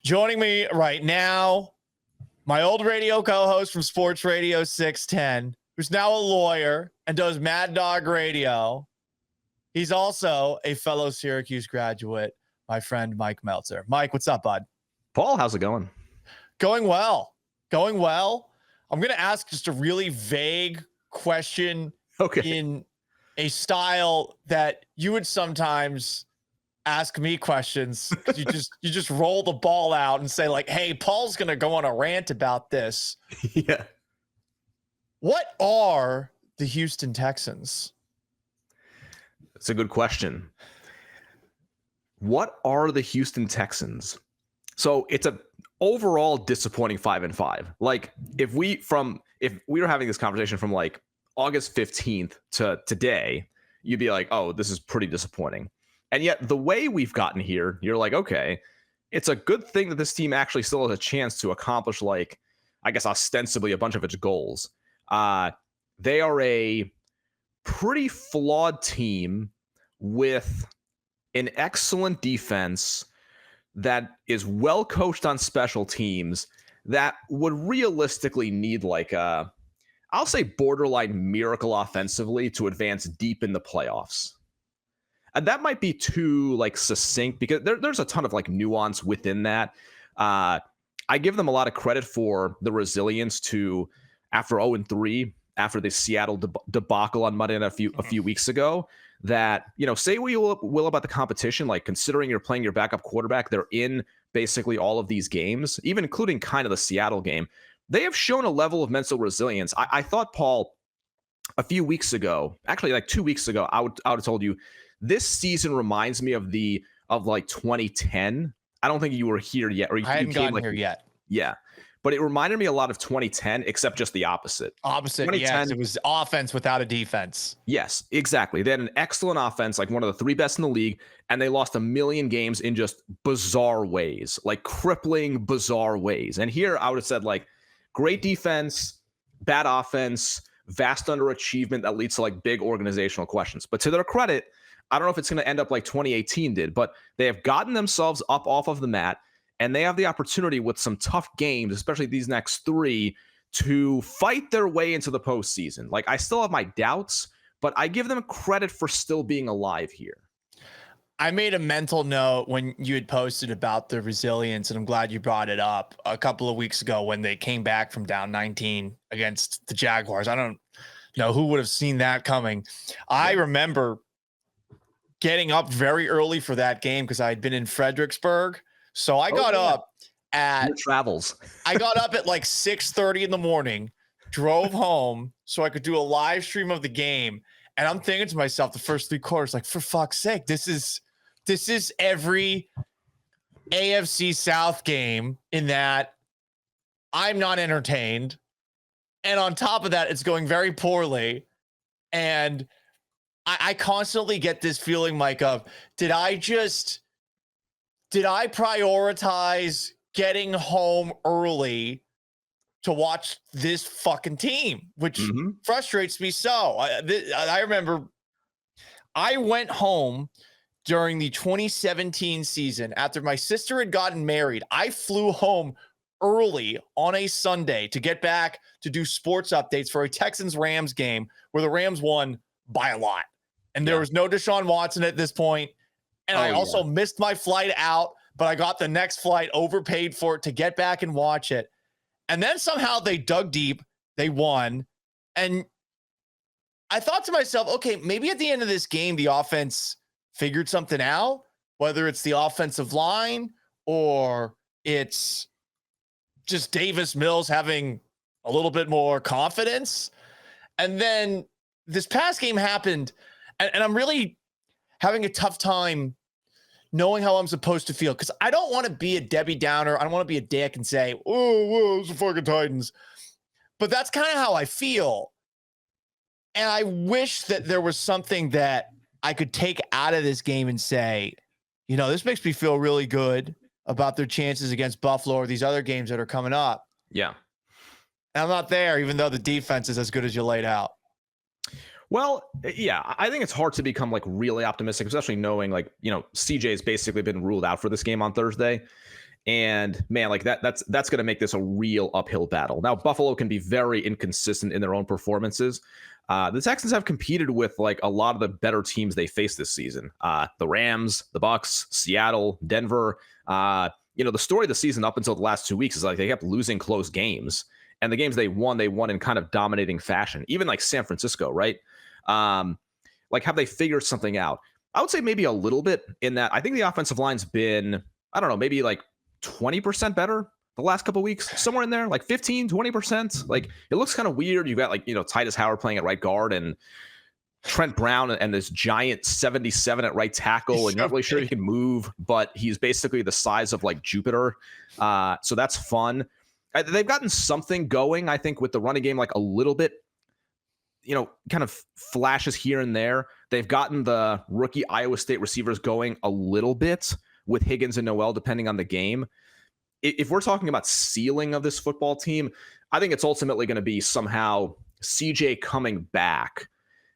Joining me right now, my old radio co-host from Sports Radio 610, who's now a lawyer and does Mad Dog Radio. He's also a fellow Syracuse graduate, my friend Mike Meltser. Mike, what's up, bud? Paul, how's it going? Going well. Going well. I'm going to ask just a really vague question in a style that you would sometimes ask me questions. You just roll the ball out and say like, hey, Paul's going to go on a rant about this. Yeah. What are the Houston Texans? That's a good question. What are the Houston Texans? So it's a overall disappointing 5-5. Like if we were having this conversation from like August 15th to today, you'd be like, oh, this is pretty disappointing. And yet the way we've gotten here, you're like, okay, it's a good thing that this team actually still has a chance to accomplish, like, I guess, ostensibly a bunch of its goals. They are a pretty flawed team with an excellent defense that is well coached on special teams that would realistically need like I'll say borderline miracle offensively to advance deep in the playoffs. And that might be too like succinct because there's a ton of like nuance within that. I give them a lot of credit for the resilience to after 0-3, after the Seattle debacle on Monday night a few weeks ago, that, you know, say we will about the competition, like considering you're playing your backup quarterback, they're in basically all of these games, even including kind of the Seattle game. They have shown a level of mental resilience. I thought, Paul, a few weeks ago, actually like 2 weeks ago, I would have told you this season reminds me of like 2010. I don't think you were here yet. Or I hadn't gotten here yet. Yeah. But it reminded me a lot of 2010, except just the opposite. Yes. It was offense without a defense. Yes, exactly. They had an excellent offense, like one of the three best in the league, and they lost a million games in just bizarre ways, like crippling, bizarre ways. And here I would have said, like, great defense, bad offense, vast underachievement that leads to, like, big organizational questions. But to their credit, I don't know if it's going to end up like 2018 did, but they have gotten themselves up off of the mat, and they have the opportunity with some tough games, especially these next three, to fight their way into the postseason. Like, I still have my doubts, but I give them credit for still being alive here. I made a mental note when you had posted about the resilience, and I'm glad you brought it up a couple of weeks ago when they came back from down 19 against the Jaguars. I don't know who would have seen that coming. I remember getting up very early for that game because I had been in Fredericksburg. So I got up at your travels. I got up at like 6:30 in the morning, drove home so I could do a live stream of the game. And I'm thinking to myself, the first three quarters, like, for fuck's sake, this is every AFC South game in that I'm not entertained. And on top of that, it's going very poorly. And I constantly get this feeling, Mike, of did I prioritize getting home early to watch this fucking team, which frustrates me so. I remember I went home during the 2017 season after my sister had gotten married. I flew home early on a Sunday to get back to do sports updates for a Texans-Rams game where the Rams won by a lot. And there was no Deshaun Watson at this point. And I also missed my flight out, but I got the next flight, overpaid for it to get back and watch it. And then somehow they dug deep, they won. And I thought to myself, okay, maybe at the end of this game, the offense figured something out, whether it's the offensive line or it's just Davis Mills having a little bit more confidence. And then this past game happened, and I'm really having a tough time knowing how I'm supposed to feel, because I don't want to be a Debbie Downer. I don't want to be a dick and say, oh, it's the fucking Titans. But that's kind of how I feel. And I wish that there was something that I could take out of this game and say, you know, this makes me feel really good about their chances against Buffalo or these other games that are coming up. Yeah. And I'm not there, even though the defense is as good as you laid out. Well, yeah, I think it's hard to become like really optimistic, especially knowing like, you know, CJ's basically been ruled out for this game on Thursday. And man, like that's going to make this a real uphill battle. Now, Buffalo can be very inconsistent in their own performances. The Texans have competed with like a lot of the better teams they faced this season. The Rams, the Bucks, Seattle, Denver. The story of the season up until the last 2 weeks is like they kept losing close games. And the games they won in kind of dominating fashion. Even like San Francisco, right? Like, have they figured something out? I would say maybe a little bit in that I think the offensive line's been, I don't know, maybe like 20% better the last couple of weeks, somewhere in there, like 15, 20%. Like, it looks kind of weird. You've got like, Titus Howard playing at right guard and Trent Brown and this giant 77 at right tackle. And you're not really sure he can move, but he's basically the size of like Jupiter. So that's fun. They've gotten something going, I think, with the running game, like a little bit, kind of flashes here and there. They've gotten the rookie Iowa State receivers going a little bit with Higgins and Noel, depending on the game. If we're talking about ceiling of this football team, I think it's ultimately going to be somehow CJ coming back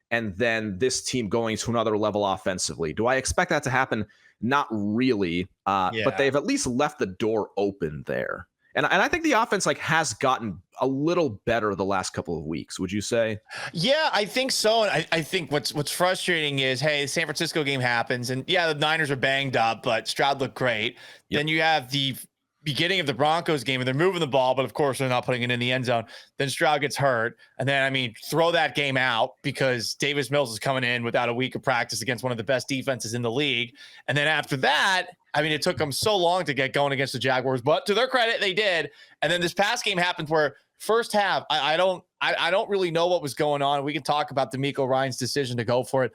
and then this team going to another level offensively. Do I expect that to happen? Not really, but they've at least left the door open there. And I think the offense has gotten a little better the last couple of weeks. Would you say? Yeah, I think so. And I think what's frustrating is, hey, the San Francisco game happens, and the Niners are banged up, but Stroud looked great. Yep. Then you have the beginning of the Broncos game, and they're moving the ball, but of course they're not putting it in the end zone. Then Stroud gets hurt, and then throw that game out because Davis Mills is coming in without a week of practice against one of the best defenses in the league. And then after that, it took them so long to get going against the Jaguars, but to their credit, they did. And then this past game happened where first half, I don't really know what was going on. We can talk about D'Amico Ryan's decision to go for it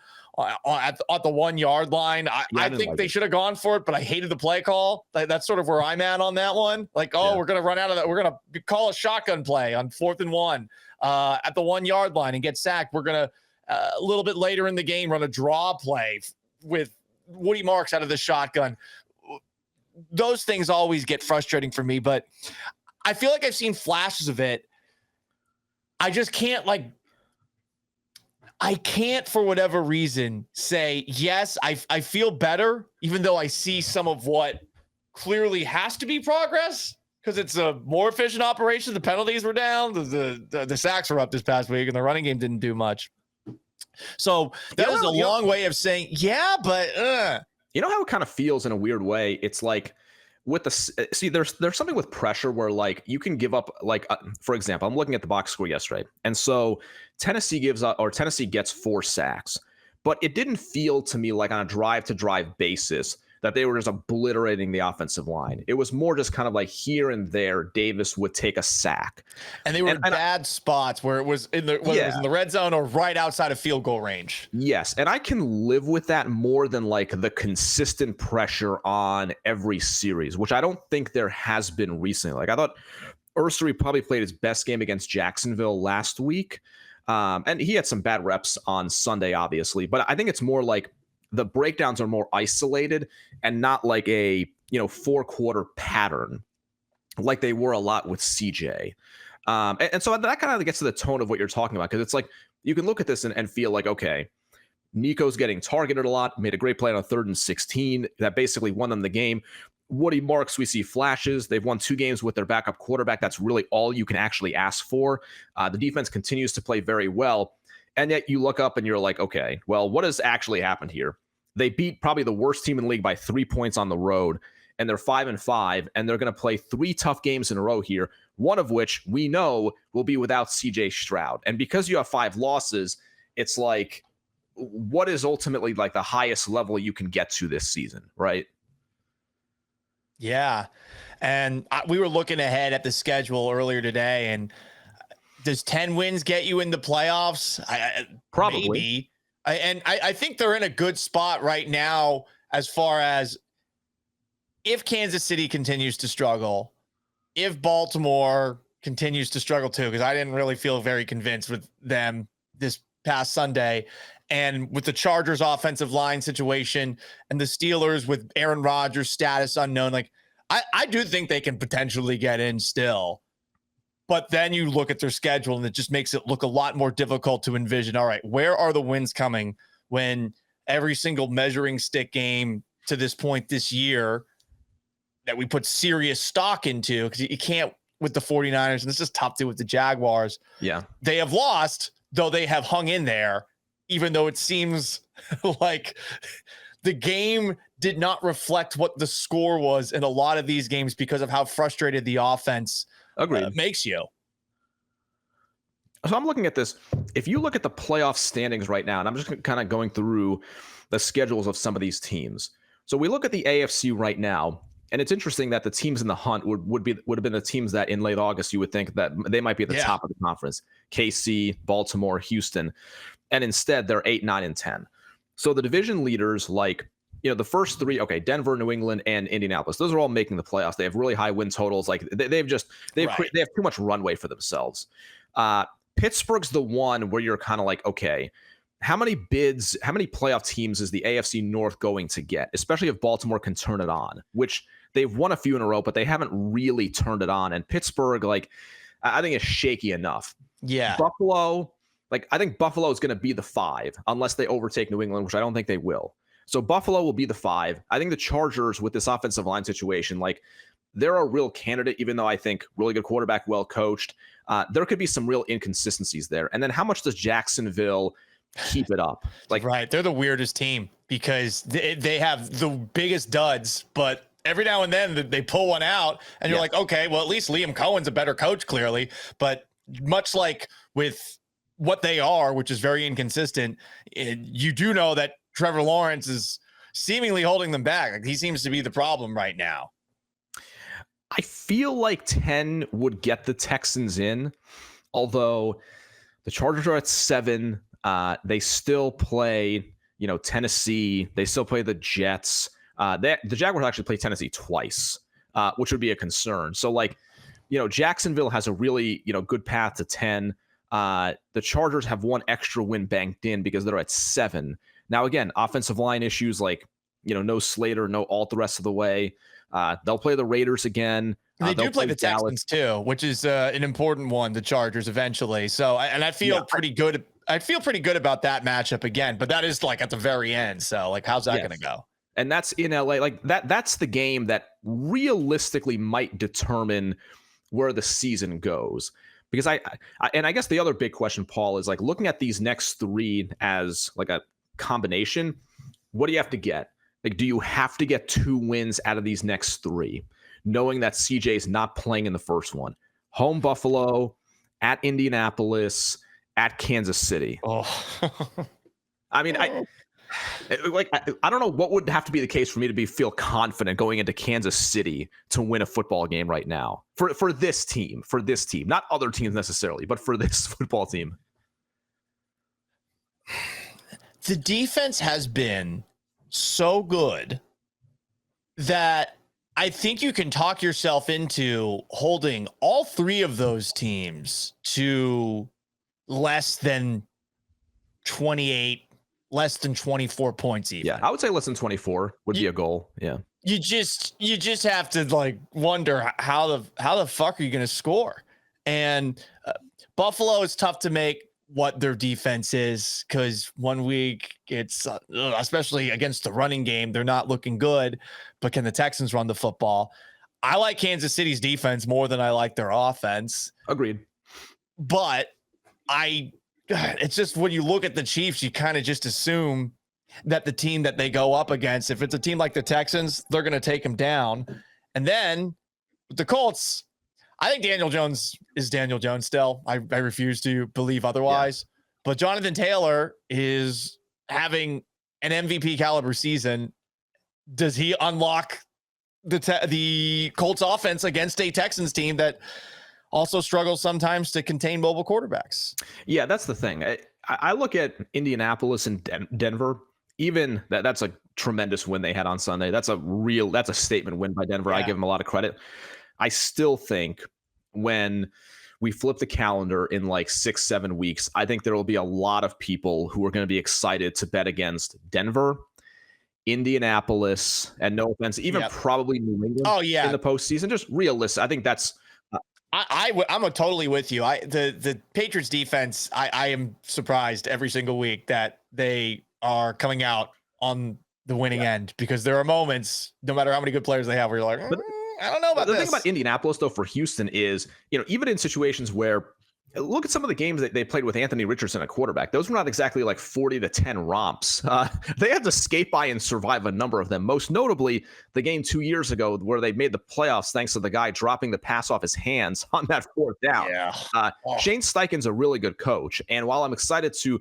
at the 1 yard line. I think they should have gone for it, but I hated the play call. That's sort of where I'm at on that one. We're going to run out of that. We're going to call a shotgun play on 4th and 1 at the 1 yard line and get sacked. We're going to a little bit later in the game run a draw play with Woody Marks out of the shotgun. Those things always get frustrating for me, but I feel like I've seen flashes of it. I just can't I can't for whatever reason say, yes, I feel better, even though I see some of what clearly has to be progress because it's a more efficient operation. The penalties were down. The sacks were up this past week and the running game didn't do much. So that is a long way of saying, but you know how it kind of feels in a weird way? It's like with there's something with pressure where you can give up, for example, I'm looking at the box score yesterday. And so Tennessee gets 4 sacks, but it didn't feel to me like on a drive to drive basis that they were just obliterating the offensive line. It was more just kind of here and there, Davis would take a sack. And they were in bad spots where it was in the red zone or right outside of field goal range. Yes. And I can live with that more than the consistent pressure on every series, which I don't think there has been recently. I thought Ursery probably played his best game against Jacksonville last week. And he had some bad reps on Sunday, obviously, but I think it's more the breakdowns are more isolated and not a 4-quarter pattern like they were a lot with CJ. And so that kind of gets to the tone of what you're talking about, because it's you can look at this and feel okay, Nico's getting targeted a lot, made a great play on a 3rd and 16 that basically won them the game. Woody Marks, we see flashes. They've won 2 games with their backup quarterback. That's really all you can actually ask for. The defense continues to play very well. And yet you look up and you're okay, well, what has actually happened here? They beat probably the worst team in the league by 3 points on the road, and they're 5-5, and they're going to play 3 tough games in a row here, one of which we know will be without CJ Stroud. And because you have 5 losses, it's what is ultimately the highest level you can get to this season, right? Yeah. And we were looking ahead at the schedule earlier today, and does 10 wins get you in the playoffs? Probably. Maybe. I think they're in a good spot right now as far as if Kansas City continues to struggle, if Baltimore continues to struggle too, because I didn't really feel very convinced with them this past Sunday, and with the Chargers offensive line situation and the Steelers with Aaron Rodgers status unknown, I do think they can potentially get in still. But then you look at their schedule and it just makes it look a lot more difficult to envision. All right, where are the wins coming when every single measuring stick game to this point this year that we put serious stock into, because you can't with the 49ers, and this is tough to with the Jaguars. Yeah. They have lost, though they have hung in there, even though it seems like the game did not reflect what the score was in a lot of these games because of how frustrated the offense makes you. So I'm looking at this. If you look at the playoff standings right now, and I'm just kind of going through the schedules of some of these teams. So we look at the AFC right now, and it's interesting that the teams in the hunt would have been the teams that in late August you would think that they might be at the top of the conference. KC, Baltimore, Houston, and instead they're 8, 9, and 10. So the division leaders, like, the first three, Denver, New England, and Indianapolis, those are all making the playoffs. They have really high win totals. Like they have too much runway for themselves. Pittsburgh's the one where you're kind of like, okay, how many playoff teams is the AFC North going to get, especially if Baltimore can turn it on, which they've won a few in a row, but they haven't really turned it on. And Pittsburgh, like, I think is shaky enough. Yeah. Buffalo, I think Buffalo is going to be the 5 unless they overtake New England, which I don't think they will. So Buffalo will be the 5. I think the Chargers with this offensive line situation, they're a real candidate, even though I think really good quarterback, well coached. There could be some real inconsistencies there. And then how much does Jacksonville keep it up? Right. They're the weirdest team because they have the biggest duds, but every now and then they pull one out and you're like, okay, well, at least Liam Cohen's a better coach, clearly. But much like with what they are, which is very inconsistent, you do know that Trevor Lawrence is seemingly holding them back. He seems to be the problem right now. I feel like 10 would get the Texans in, although the Chargers are at 7. They still play, Tennessee. They still play the Jets. The Jaguars actually play Tennessee twice, which would be a concern. So, Jacksonville has a really, good path to 10. The Chargers have one extra win banked in because they're at 7. Now, again, offensive line issues no Slater, no Alt the rest of the way. They'll play the Raiders again. They do play the Texans too, which is an important one, the Chargers eventually. So, I feel pretty good. I feel pretty good about that matchup again, but that is at the very end. So how's that going to go? And that's in LA. That's the game that realistically might determine where the season goes. Because I guess the other big question, Paul, is looking at these next 3 as a combination. What do you have to get? Do you have to get 2 wins out of these next 3, knowing that CJ is not playing in the first one? Home Buffalo, at Indianapolis, at Kansas City. Oh, I mean, I don't know what would have to be the case for me to feel confident going into Kansas City to win a football game right now for this team, not other teams necessarily, but for this football team. The defense has been so good that I think you can talk yourself into holding all 3 of those teams to less than 28, less than 24 points even. Yeah, I would say less than 24 would be a goal. Yeah. You just have to wonder how the fuck are you going to score? And Buffalo is tough to make what their defense is, because 1 week it's especially against the running game, they're not looking good, but can the Texans run the football? I like Kansas City's defense more than I like their offense. Agreed. But it's just when you look at the Chiefs, you kind of just assume that the team that they go up against, if it's a team like the Texans, they're going to take them down. And then with the Colts, I think Daniel Jones is Daniel Jones still. I refuse to believe otherwise. Yeah. But Jonathan Taylor is having an MVP caliber season. Does he unlock the Colts offense against a Texans team that also struggles sometimes to contain mobile quarterbacks? Yeah, that's the thing. I look at Indianapolis and Denver. Even that's a tremendous win they had on Sunday. That's a statement win by Denver. Yeah. I give them a lot of credit. I still think when we flip the calendar in 6-7 weeks, I think there will be a lot of people who are going to be excited to bet against Denver, Indianapolis, and no offense, even probably New England in the postseason. Just realistic. I think that's I'm totally with you. The Patriots defense, I am surprised every single week that they are coming out on the winning end, because there are moments, no matter how many good players they have, where you're like, I don't know about the this. thing about Indianapolis, though, for Houston is, even in situations where, look at some of the games that they played with Anthony Richardson at quarterback. Those were not exactly like 40-10 romps. They had to skate by and survive a number of them. Most notably, the game 2 years ago where they made the playoffs thanks to the guy dropping the pass off his hands on that fourth down. Yeah. Shane Steichen's a really good coach. And while I'm excited to,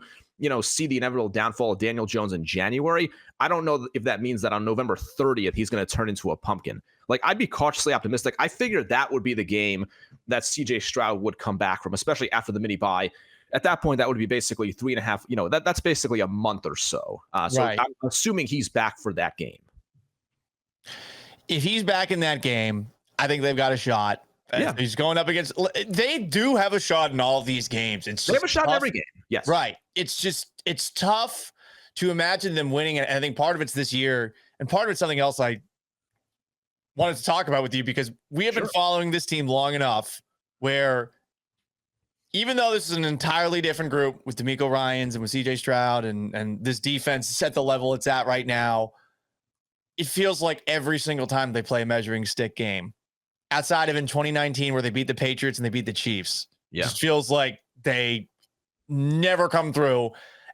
see the inevitable downfall of Daniel Jones in January, I don't know if that means that on November 30th, he's going to turn into a pumpkin. Like, I'd be cautiously optimistic. I figured that would be the game that CJ Stroud would come back from, especially after the mini bye. At that point, that would be basically 3.5, that's basically a month or so. So right. I'm assuming he's back for that game. If he's back in that game, I think they've got a shot. Yeah. He's going up against, they do have a shot in all of these games. They have a shot in every game. Yes. Right. It's tough to imagine them winning. And I think part of it's this year, and part of it's something else I wanted to talk about with you, because we have been following this team long enough where, even though this is an entirely different group with DeMeco Ryans and with CJ Stroud and this defense is at the level it's at right now, it feels like every single time they play a measuring stick game, outside of in 2019 where they beat the Patriots and they beat the Chiefs, it just feels like they never come through,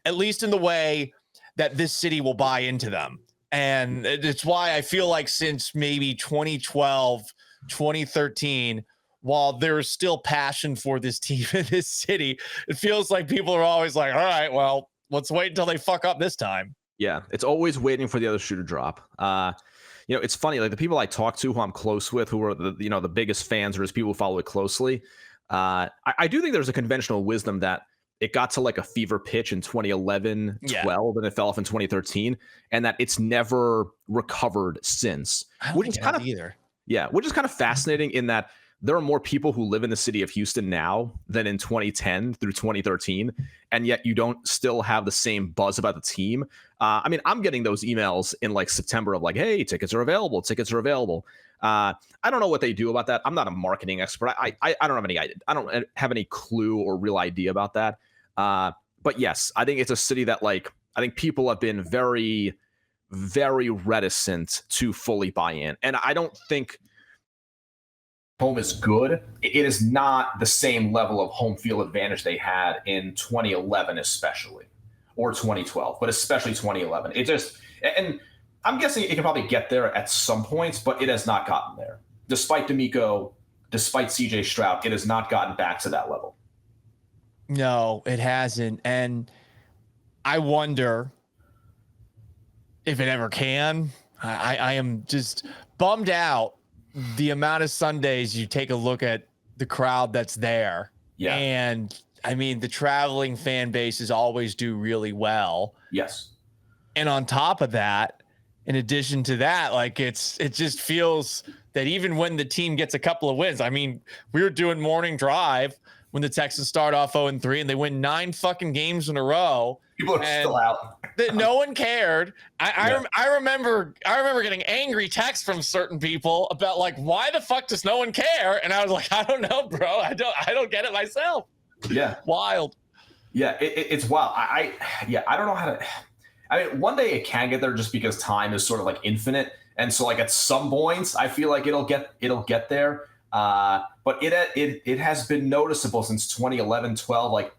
at least in the way that this city will buy into them. And it's why I feel like since maybe 2012, 2013, while there is still passion for this team in this city, it feels like people are always like, all right, well, let's wait until they fuck up this time. Yeah, it's always waiting for the other shoe to drop. It's funny, like the people I talk to who I'm close with, who are the biggest fans, or as people who follow it closely, I do think there's a conventional wisdom that it got to like a fever pitch in 2011, 12, and it fell off in 2013, and that it's never recovered since. Which is kind of either. Yeah, which is kind of fascinating in that there are more people who live in the city of Houston now than in 2010 through 2013, and yet you don't still have the same buzz about the team. I'm getting those emails in like September of like, hey, tickets are available. I don't know what they do about that. I'm not a marketing expert. I don't have any clue or real idea about that. But yes, I think it's a city that I think people have been very, very reticent to fully buy in. And I don't think home is good. It is not the same level of home field advantage they had in 2011, especially, or 2012, but especially 2011. And I'm guessing it can probably get there at some points, but it has not gotten there. Despite DeMeco, despite CJ Stroud, it has not gotten back to that level. No, it hasn't. And I wonder if it ever can. I am just bummed out the amount of Sundays you take a look at the crowd that's there. Yeah. And I mean, the traveling fan bases always do really well. Yes. And on top of that, in addition to that, it just feels that even when the team gets a couple of wins, I mean, we were doing morning drive when the Texans start off 0-3 and they win 9 fucking games in a row. People are still out. That no one cared. I remember getting angry texts from certain people about why the fuck does no one care? And I was like, I don't know, bro. I don't get it myself. Yeah. Wild. Yeah, it's wild. I don't know how to. I mean, one day it can get there just because time is sort of infinite, and so at some points I feel like it'll get there. But it has been noticeable since 2011, 12.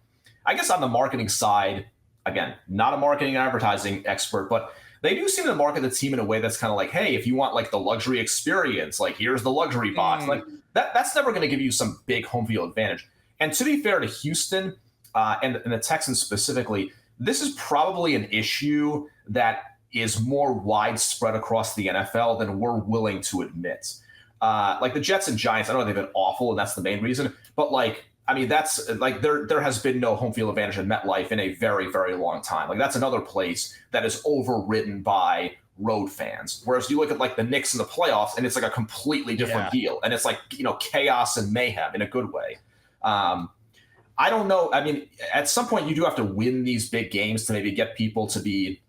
I guess on the marketing side, again, not a marketing and advertising expert, but they do seem to market the team in a way that's kind of hey, if you want the luxury experience, here's the luxury box. That's never going to give you some big home field advantage. And to be fair to Houston and the Texans specifically, this is probably an issue that is more widespread across the NFL than we're willing to admit. The Jets and Giants, I know they've been awful, and that's the main reason. But that's there has been no home field advantage in MetLife in a very, very long time. That's another place that is overridden by road fans. Whereas you look at the Knicks in the playoffs, and it's a completely different deal, and it's chaos and mayhem in a good way. I don't know. I mean, at some point you do have to win these big games to maybe get people to be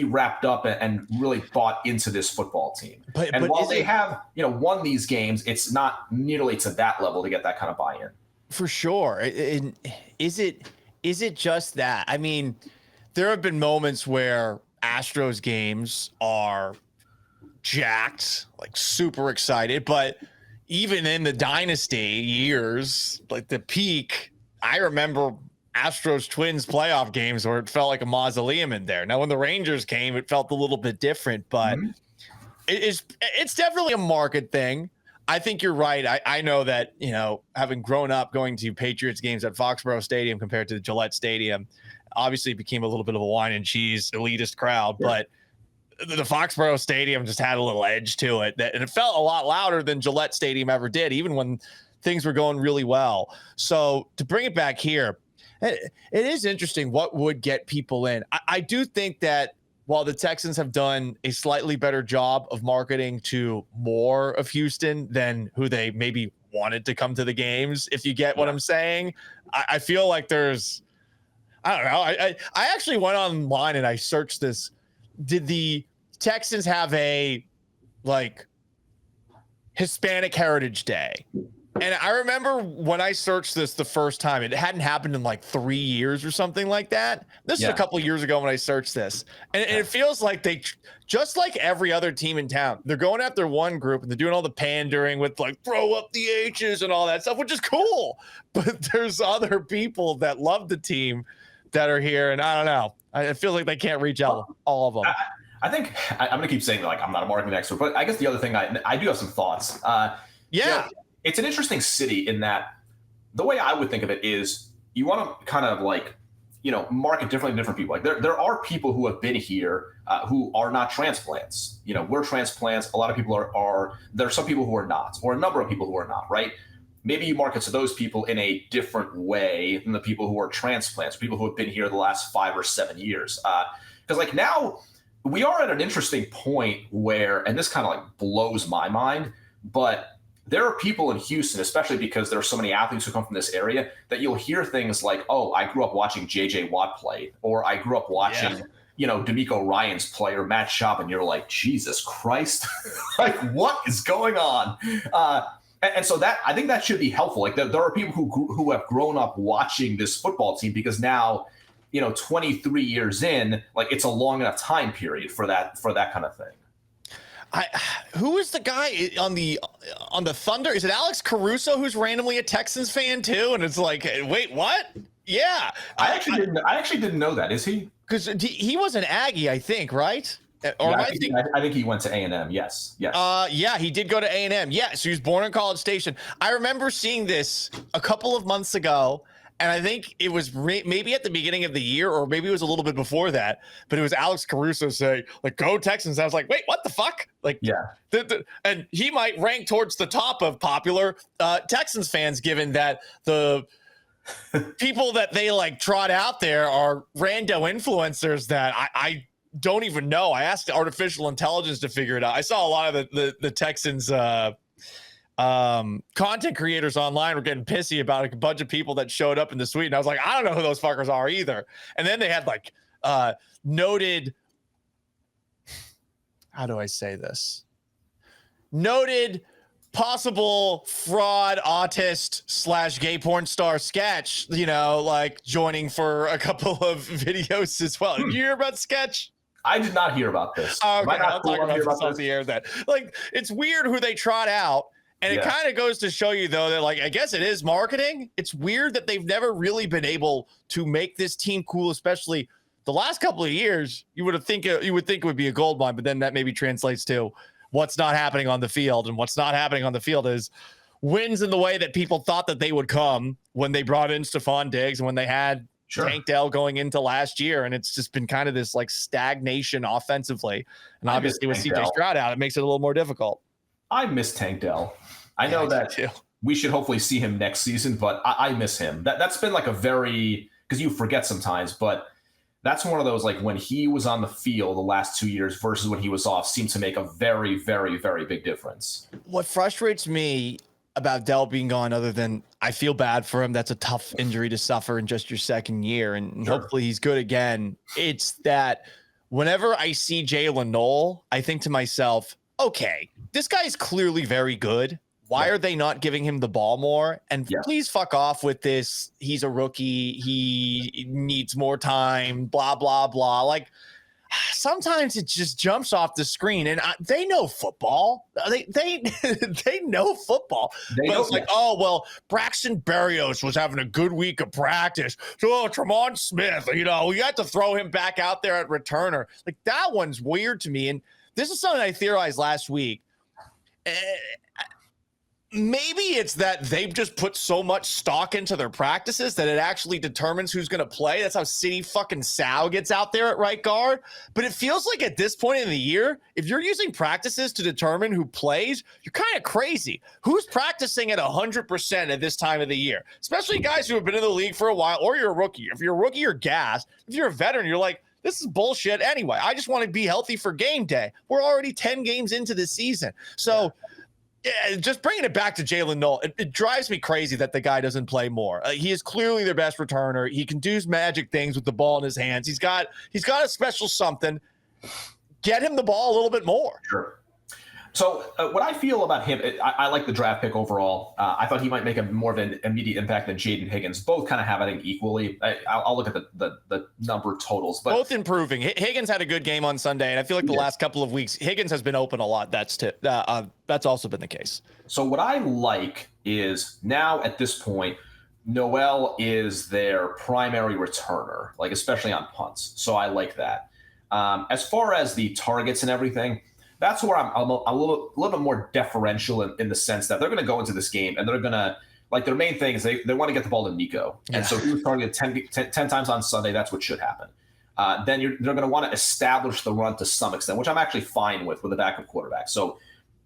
wrapped up and really bought into this football team. But while they have, won these games, it's not nearly to that level to get that kind of buy-in. For sure. Is it just that? I mean, there have been moments where Astros games are jacked, like super excited. But even in the dynasty years, like the peak, I remember Astros Twins playoff games where it felt like a mausoleum in there. Now, when the Rangers came, it felt a little bit different, but it's definitely a market thing. I think you're right. I know that, you know, having grown up going to Patriots games at Foxborough Stadium compared to the Gillette Stadium, obviously it became a little bit of a wine and cheese elitist crowd, but the Foxborough Stadium just had a little edge to it, and it felt a lot louder than Gillette Stadium ever did, even when things were going really well. So to bring it back here, it is interesting what would get people in. I do think that while the Texans have done a slightly better job of marketing to more of Houston than who they maybe wanted to come to the games, if you get what I'm saying, I feel like there's, I don't know. I actually went online and I searched this. Did the Texans have a like Hispanic Heritage Day? And I remember when I searched this the first time, it hadn't happened in like 3 years or something like that. This is a couple of years ago when I searched this. And it feels like they, just like every other team in town, they're going after one group and they're doing all the pandering with like throw up the H's and all that stuff, which is cool. But there's other people that love the team that are here. And I don't know. I feel like they can't reach out all of them. I think I'm going to keep saying like I'm not a marketing expert, but I guess the other thing I do have some thoughts. You know, it's an interesting city in that the way I would think of it is you want to kind of like, you know, market differently to different people. Like there are people who have been here who are not transplants. You know, we're transplants. A lot of people are. There are some people who are not, or a number of people who are not, right? Maybe you market to those people in a different way than the people who are transplants, people who have been here the last 5 or 7 years. Because like now we are at an interesting point where, and this kind of like blows my mind, but there are people in Houston, especially because there are so many athletes who come from this area, that you'll hear things like, oh, I grew up watching J.J. Watt play, or I grew up watching, you know, D'Amico Ryans play, or Matt Schaub, and you're like, Jesus Christ, like what is going on? And so that, I think that should be helpful. Like there are people who have grown up watching this football team because now, you know, 23 years in, like it's a long enough time period for that kind of thing. Who is the guy on the Thunder? Is it Alex Caruso who's randomly a Texans fan too? And it's like, wait, what? Yeah, I actually didn't know that. Is he? Because he was an Aggie, I think, right? Or yeah, I think he went to A&M. Yes. Yeah, he did go to A&M. Yeah, so he was born in College Station. I remember seeing this a couple of months ago, and I think it was maybe at the beginning of the year, or maybe it was a little bit before that. But it was Alex Caruso saying, like, "Go Texans!" I was like, "Wait, what the fuck?" Like, yeah. And he might rank towards the top of popular Texans fans, given that the people that they like trot out there are rando influencers that I don't even know. I asked artificial intelligence to figure it out. I saw a lot of the Texans content creators online were getting pissy about a bunch of people that showed up in the suite, and I was like, I don't know who those fuckers are either. And then they had like noted, how do I say this? Noted possible fraud artist / gay porn star Sketch, you know, like joining for a couple of videos as well. Did you hear about Sketch? I did not hear about this. Oh, okay, I'll talk about this on the air then. Like, it's weird who they trot out. And it kind of goes to show you, though, that, like, I guess it is marketing. It's weird that they've never really been able to make this team cool, especially the last couple of years. You would think it would be a gold mine, but then that maybe translates to what's not happening on the field. And what's not happening on the field is wins in the way that people thought that they would come when they brought in Stephon Diggs and when they had Tank Dell going into last year. And it's just been kind of this, like, stagnation offensively. And obviously with CJ Stroud out, it makes it a little more difficult. I miss Tank Dell. I know that we should hopefully see him next season, but I miss him. That's been like a very, because you forget sometimes, but that's one of those, like, when he was on the field the last 2 years versus when he was off seemed to make a very, very, very big difference. What frustrates me about Dell being gone, other than I feel bad for him, that's a tough injury to suffer in just your second year, and hopefully he's good again. It's that whenever I see Jalen Noel, I think to myself, okay, this guy is clearly very good. Why are they not giving him the ball more? And please fuck off with this. He's a rookie. He needs more time, blah, blah, blah. Like, sometimes it just jumps off the screen, and they know football. They know football. But it's like, oh, well, Braxton Berrios was having a good week of practice. So, Tremont Smith, we got to throw him back out there at returner. Like, that one's weird to me. And this is something I theorized last week. Maybe it's that they've just put so much stock into their practices that it actually determines who's going to play. That's how City fucking Sal gets out there at right guard. But it feels like at this point in the year, if you're using practices to determine who plays, you're kind of crazy. Who's practicing at 100% at this time of the year? Especially guys who have been in the league for a while, or you're a rookie. If you're a rookie, you're gassed. If you're a veteran, you're like, this is bullshit anyway. I just want to be healthy for game day. We're already 10 games into the season. So just bringing it back to Jalen Noel, it drives me crazy that the guy doesn't play more. He is clearly their best returner. He can do magic things with the ball in his hands. He's got a special something. Get him the ball a little bit more. Sure. So what I feel about him, I like the draft pick overall. I thought he might make a more of an immediate impact than Jaden Higgins. Both kind of have, I think, equally. I'll look at the number totals. But both improving. Higgins had a good game on Sunday, and I feel like the last couple of weeks, Higgins has been open a lot. That's also been the case. So what I like is now at this point, Noel is their primary returner, like especially on punts. So I like that. As far as the targets and everything, that's where I'm a little bit more deferential in the sense that thgoing to go into this game and they're going to, like, their main thing is they want to get the ball to Nico. And so he was targeted 10 times on Sunday. That's what should happen. Then they're going to want to establish the run to some extent, which I'm actually fine with a backup quarterback. So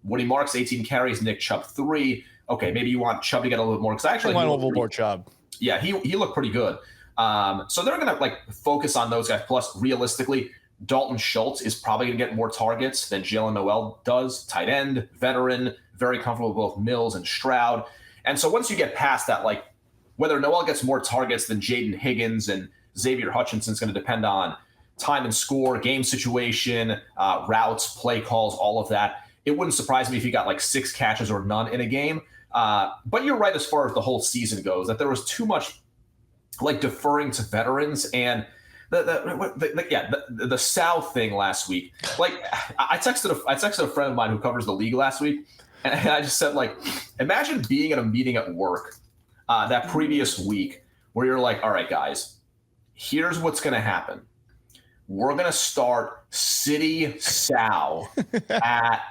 Woody Marks, 18 carries, Nick Chubb, 3. Okay, maybe you want Chubb to get a little bit more. Because actually, a little more Chubb. Yeah, he looked pretty good. So they're going to focus on those guys. Plus, realistically, Dalton Schultz is probably going to get more targets than Jalen Noel does. Tight end, veteran, very comfortable with both Mills and Stroud. And so once you get past that, whether Noel gets more targets than Jaden Higgins and Xavier Hutchinson is going to depend on time and score, game situation, routes, play calls, all of that. It wouldn't surprise me if he got 6 catches or none in a game. But you're right as far as the whole season goes, that there was too much deferring to veterans. And the South thing last week. I texted a friend of mine who covers the league last week, and I just said, imagine being at a meeting at work that previous week where you're like, all right, guys, here's what's going to happen. We're going to start City Sal at,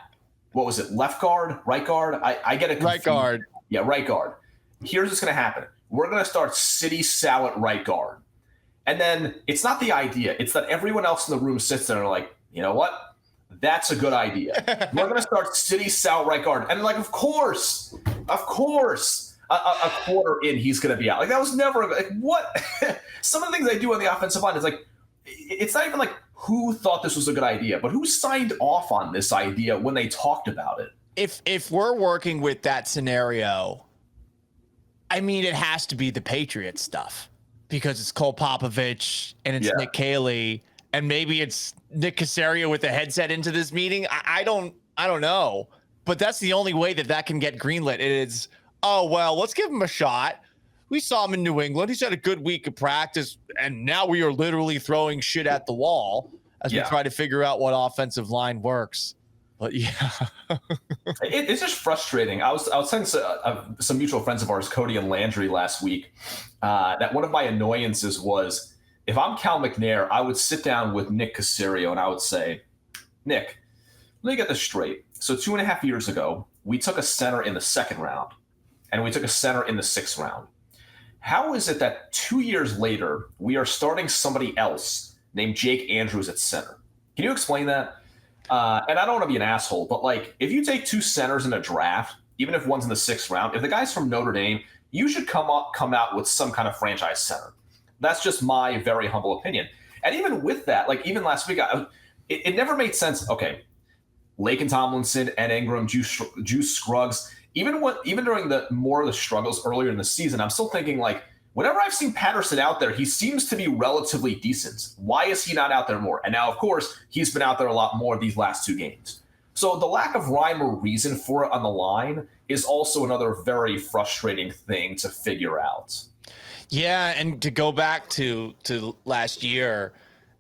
what was it, left guard, right guard? I get it. Right guard. Yeah, right guard. Here's what's going to happen. We're going to start City Sal at right guard. And then it's not the idea. It's that everyone else in the room sits there and are like, you know what? That's a good idea. We're going to start City Sal right guard. And of course, a quarter in, he's going to be out. That was never what? Some of the things they do on the offensive line is it's not even who thought this was a good idea, but who signed off on this idea when they talked about it. If we're working with that scenario, I mean, it has to be the Patriots stuff. Because it's Cole Popovich and it's Nick Caley, and maybe it's Nick Caserio with the headset into this meeting. I don't know, but that's the only way that can get greenlit. It is, oh well, let's give him a shot. We saw him in New England. He's had a good week of practice, and now we are literally throwing shit at the wall as we try to figure out what offensive line works. But it's just frustrating. I was telling some mutual friends of ours, Cody and Landry, last week, that one of my annoyances was, if I'm Cal McNair, I would sit down with Nick Caserio and I would say, Nick, let me get this straight. So 2.5 years ago, we took a center in the 2nd round, and we took a center in the 6th round. How is it that 2 years later, we are starting somebody else named Jake Andrews at center? Can you explain that? And I don't want to be an asshole, but if you take 2 centers in a draft, even if one's in the 6th round, if the guy's from Notre Dame, you should come out with some kind of franchise center. That's just my very humble opinion. And even with that, even last week, it never made sense. Okay, Laken Tomlinson, Ed Ingram, Juice Scruggs, even during more of the struggles earlier in the season, I'm still thinking whenever I've seen Patterson out there, he seems to be relatively decent. Why is he not out there more? And now, of course, he's been out there a lot more these last 2 games. So the lack of rhyme or reason for it on the line is also another very frustrating thing to figure out. Yeah, and to go back to last year,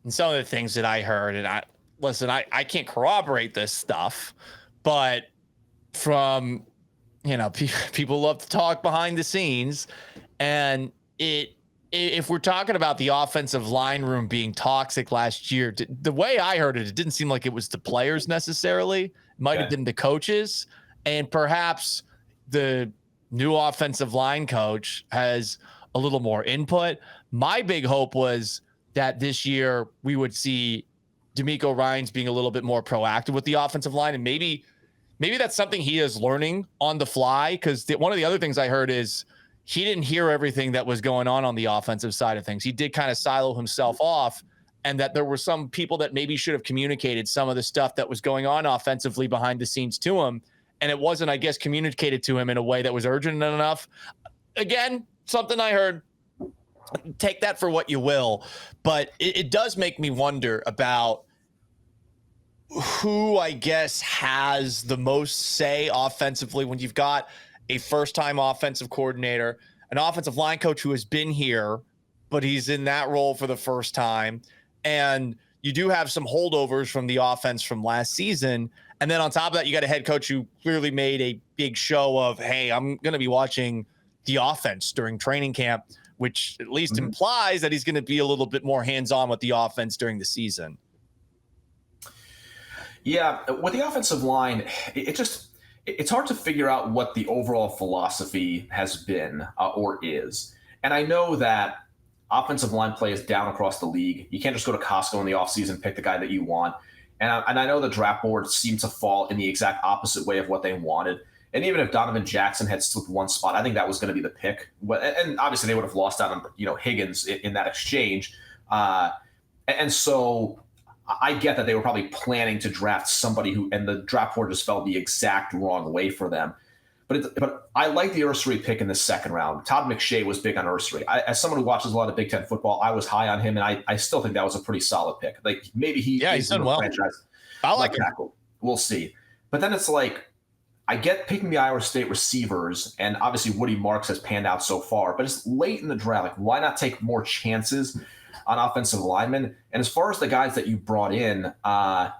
And some of the things that I heard, and I can't corroborate this stuff, but from, people love to talk behind the scenes, and if we're talking about the offensive line room being toxic last year, the way I heard it, it didn't seem like it was the players necessarily. It might have been the coaches, and perhaps the new offensive line coach has a little more input. My big hope was that this year we would see D'Amico Ryans being a little bit more proactive with the offensive line, and maybe that's something he is learning on the fly, because one of the other things I heard is he didn't hear everything that was going on the offensive side of things. He did kind of silo himself off, and that there were some people that maybe should have communicated some of the stuff that was going on offensively behind the scenes to him, and it wasn't, I guess, communicated to him in a way that was urgent enough. Again, something I heard. Take that for what you will, but it does make me wonder about who, I guess, has the most say offensively when you've got a first-time offensive coordinator, an offensive line coach who has been here, but he's in that role for the first time, and you do have some holdovers from the offense from last season. And then on top of that, you got a head coach who clearly made a big show of, hey, I'm going to be watching the offense during training camp, which at least implies that he's going to be a little bit more hands-on with the offense during the season. Yeah, with the offensive line, it's hard to figure out what the overall philosophy has been or is. And I know that offensive line play is down across the league. You can't just go to Costco in the offseason, pick the guy that you want. And I know the draft board seemed to fall in the exact opposite way of what they wanted. And even if Donovan Jackson had slipped one spot, I think that was going to be the pick. And obviously they would have lost out on Higgins in that exchange. And so I get that they were probably planning to draft somebody and the draft board just fell the exact wrong way for them. But I like the Ursary pick in the second round. Todd McShay was big on Ursary. As someone who watches a lot of Big Ten football, I was high on him, and I still think that was a pretty solid pick. Like maybe he's done well. Franchise. I like him. Tackle. We'll see. But then it's like, I get picking the Iowa State receivers, and obviously Woody Marks has panned out so far, but it's late in the draft. Like, why not take more chances on offensive linemen? And as far as the guys that you brought in, I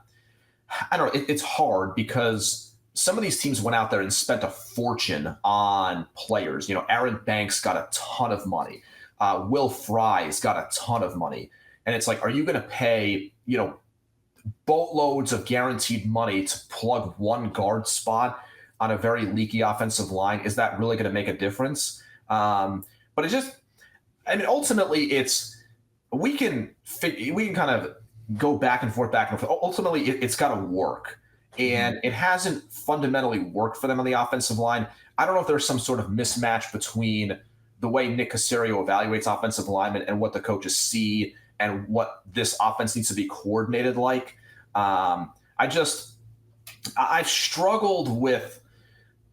don't know, it's hard because some of these teams went out there and spent a fortune on players. Aaron Banks got a ton of money. Will Fry's got a ton of money. And it's like, are you going to pay, boatloads of guaranteed money to plug one guard spot on a very leaky offensive line? Is that really going to make a difference? But ultimately we can kind of go back and forth. Ultimately it's got to work, and it hasn't fundamentally worked for them on the offensive line. I don't know if there's some sort of mismatch between the way Nick Caserio evaluates offensive linemen and what the coaches see and what this offense needs to be coordinated like. I've struggled with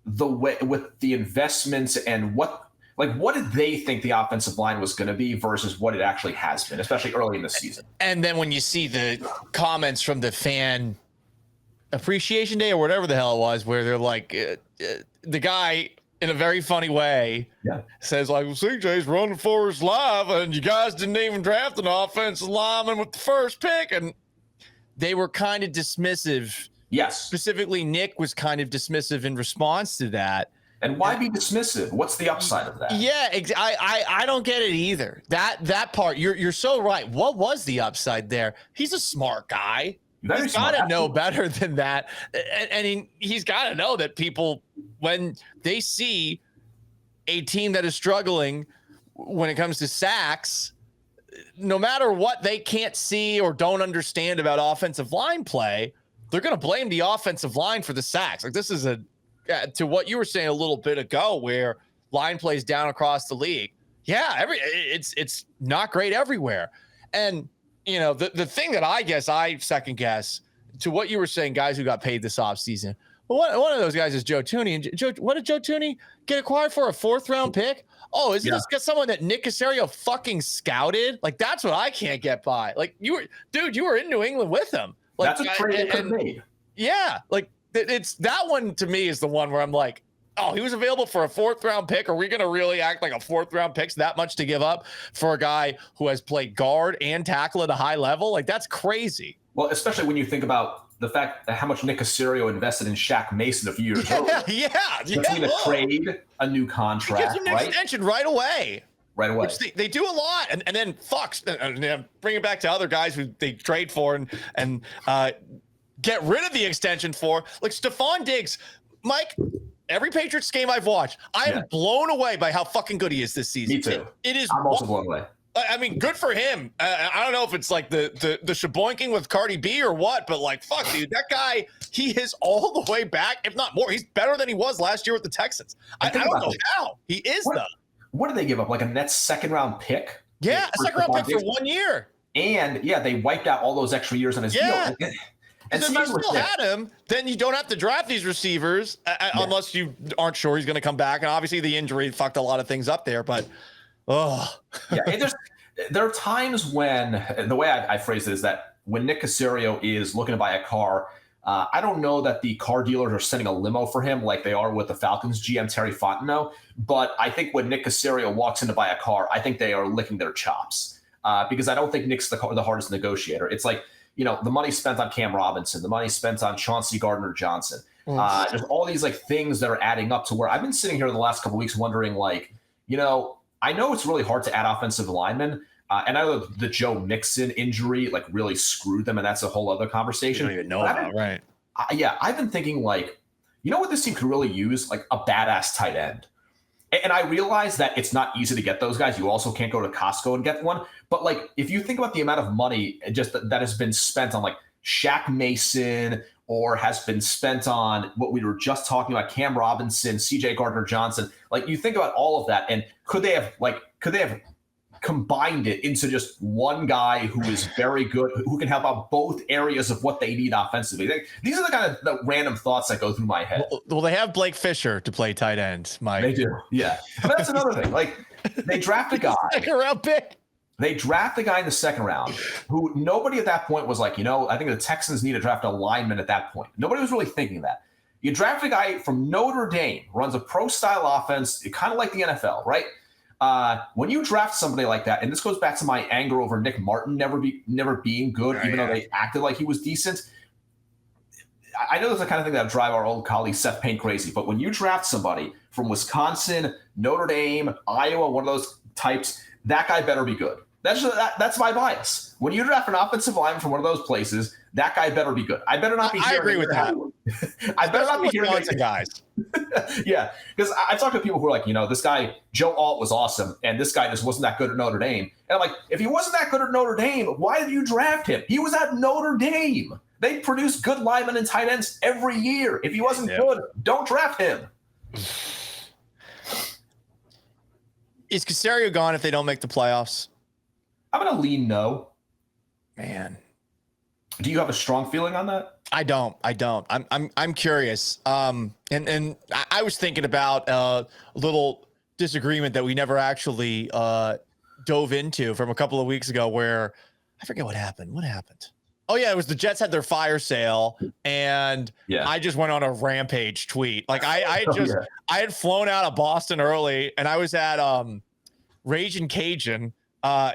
the investments and what did they think the offensive line was going to be versus what it actually has been, especially early in the season. And then when you see the comments from the fan appreciation day or whatever the hell it was, where they're like, the guy in a very funny way says like, well, CJ's running for his life and you guys didn't even draft an offensive lineman with the first pick. And they were kind of dismissive. Yes. Specifically, Nick was kind of dismissive in response to that. And why be dismissive? What's the upside of that? Yeah, I don't get it either. That part, you're so right. What was the upside there? He's a smart guy. He's got to know better than that. And he's got to know that people, when they see a team that is struggling when it comes to sacks, no matter what they can't see or don't understand about offensive line play, they're going to blame the offensive line for the sacks. Like, this is to what you were saying a little bit ago, where line plays down across the league. Yeah, it's not great everywhere. And the thing that I guess I second guess to what you were saying, guys who got paid this offseason. Well, one of those guys is Joe Thuney. And what did Joe Thuney get acquired for? A 4th round pick? Oh, isn't this someone that Nick Caserio fucking scouted? Like, that's what I can't get by. Like, you were in New England with him. Like, that's a trade they could have made. Yeah, like it's that one to me is the one where I'm like, Oh, he was available for a 4th-round pick. Are we going to really act like a 4th-round pick's that much to give up for a guy who has played guard and tackle at a high level? Like, that's crazy. Well, especially when you think about the fact that how much Nick Caserio invested in Shaq Mason a few years earlier. Between a trade, a new contract, he gives him an extension right away. Right away. Which they do a lot. And then bring it back to other guys who they trade for and get rid of the extension for. Like Stephon Diggs. Mike, every Patriots game I've watched, I am blown away by how fucking good he is this season. Me too. It is. I'm also blown away. I mean, good for him. I don't know if it's like the shaboinking with Cardi B or what, but like, fuck, dude, that guy, he is all the way back, if not more. He's better than he was last year with the Texans. I don't know how. He is, though. What did they give up? Like a Nets second-round pick? Yeah, a second-round pick for 1 year. And, they wiped out all those extra years on his deal. And if you still had him, then you don't have to draft these receivers unless you aren't sure he's going to come back. And obviously the injury fucked a lot of things up there, but there are times when the way I phrase it is that when Nick Caserio is looking to buy a car, I don't know that the car dealers are sending a limo for him like they are with the Falcons GM Terry Fontenot. But I think when Nick Caserio walks in to buy a car, I think they are licking their chops because I don't think Nick's the hardest negotiator. It's like, the money spent on Cam Robinson, the money spent on Chauncey Gardner-Johnson. There's all these like things that are adding up to where I've been sitting here the last couple of weeks wondering, like, I know it's really hard to add offensive linemen. And I know the Joe Mixon injury like really screwed them, and that's a whole other conversation. You don't even know about, right? I've been thinking like, what this team could really use? Like a badass tight end. And I realize that it's not easy to get those guys. You also can't go to Costco and get one. But like, if you think about the amount of money just that has been spent on like Shaq Mason or has been spent on what we were just talking about, Cam Robinson, CJ Gardner-Johnson, like you think about all of that, and could they have combined it into just one guy who is very good, who can help out both areas of what they need offensively? These are the kind of the random thoughts that go through my head. Well, they have Blake Fisher to play tight end, Mike. They do, yeah. But that's another thing. Like, they draft a guy. Second-round pick. They draft a guy in the second round who nobody at that point was like, I think the Texans need to draft a lineman at that point. Nobody was really thinking that. You draft a guy from Notre Dame, runs a pro-style offense, kind of like the NFL, right? When you draft somebody like that, and this goes back to my anger over Nick Martin never being good, even though they acted like he was decent. I know that's the kind of thing that would drive our old colleague Seth Payne crazy, but when you draft somebody from Wisconsin, Notre Dame, Iowa, one of those types, that guy better be good. That's my bias. When you draft an offensive lineman from one of those places, that guy better be good. I better not be. I agree with that. I better not be hearing guys. Yeah, because I've talked to people who are like, this guy Joe Alt was awesome, and this guy just wasn't that good at Notre Dame. And I'm like, if he wasn't that good at Notre Dame, why did you draft him? He was at Notre Dame. They produce good linemen and tight ends every year. If he wasn't good, don't draft him. Is Caserio gone if they don't make the playoffs? I'm going to lean no. Man. Do you have a strong feeling on that? I don't. I'm curious. And I was thinking about a little disagreement that we never actually dove into from a couple of weeks ago where I forget what happened. What happened? Oh yeah, it was the Jets had their fire sale, and I just went on a rampage tweet. Like I had flown out of Boston early, and I was at Ragin' Cajun